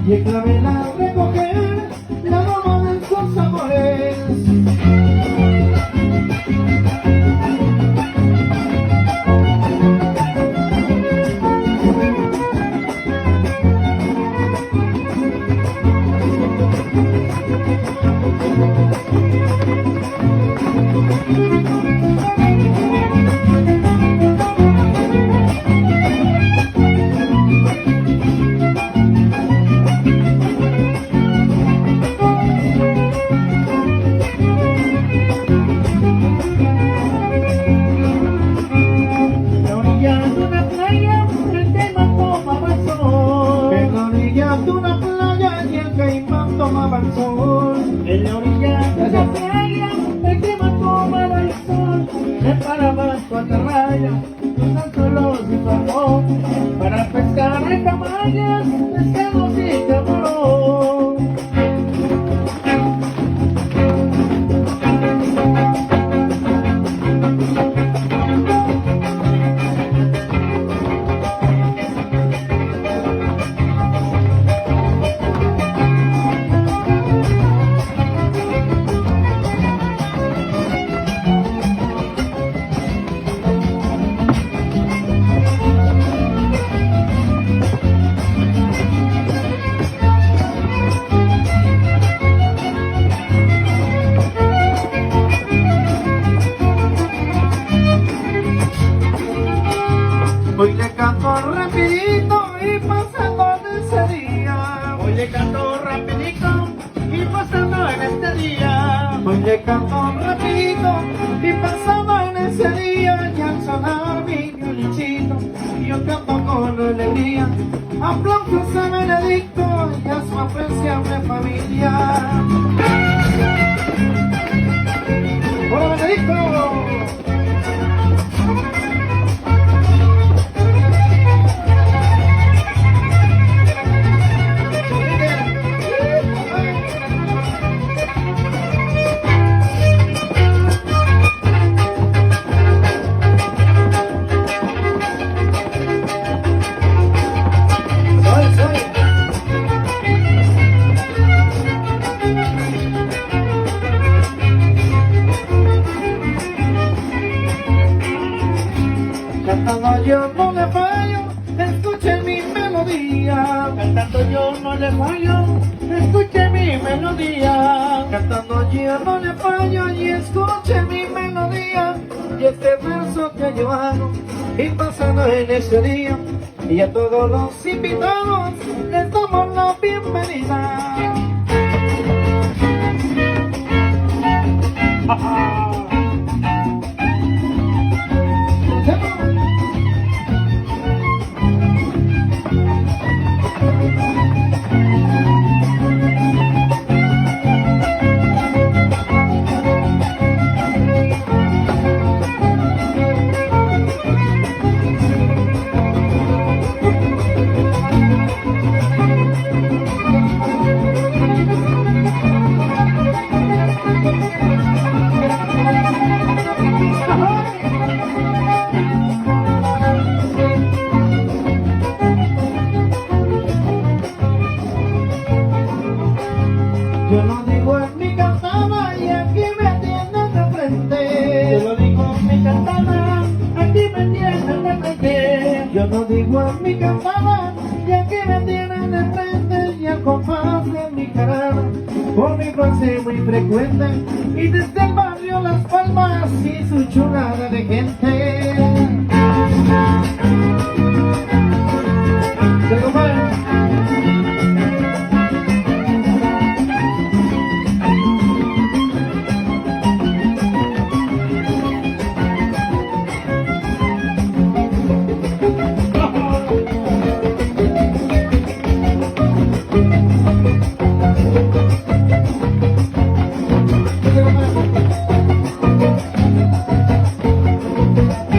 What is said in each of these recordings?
y el clavel a recoger la aroma de sus amores. Tomaba el sol en la orilla de la playa, el clima tomaba el sol, me paraba su atarraya, tan solo sin su amor, para pescar en camayas, pescados y camarón. Hoy le canto rapidito y pasando en ese día. Hoy le canto rapidito y pasando en este día. Hoy le canto rapidito y pasando en ese día. Y al sonar mi violincito yo canto con alegría. Aplausos a Benedicto y a su apreciable familia. ¡Hola, Benedicto! Cantando yo no le fallo, escuche mi melodía. Cantando yo no le fallo, escuche mi melodía. Cantando yo no le fallo y escuche mi melodía. Y este verso que yo hago y pasando en ese día. Y a todos los invitados les damos la bienvenida. Yo lo digo en mi cantada y aquí me tienen de frente. Yo lo digo en mi cantada, aquí me tienen de frente. Yo lo digo en mi cantada y aquí me tienen de frente. Y al compás de mi cara, por mi frase muy frecuente. Y desde el barrio Las Palmas y su chulada de gente.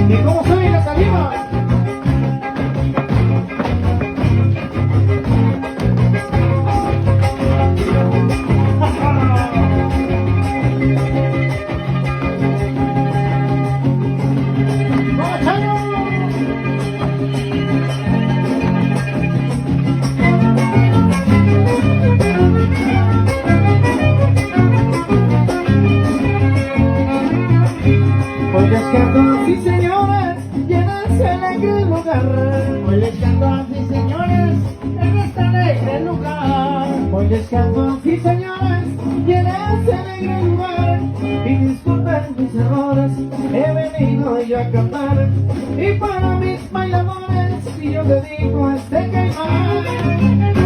¿Y cómo soy la tarima? les canto, sí señores, y en este alegre lugar, y disculpen mis errores, he venido yo a cantar, y para mis bailadores, y yo dedico este caimán.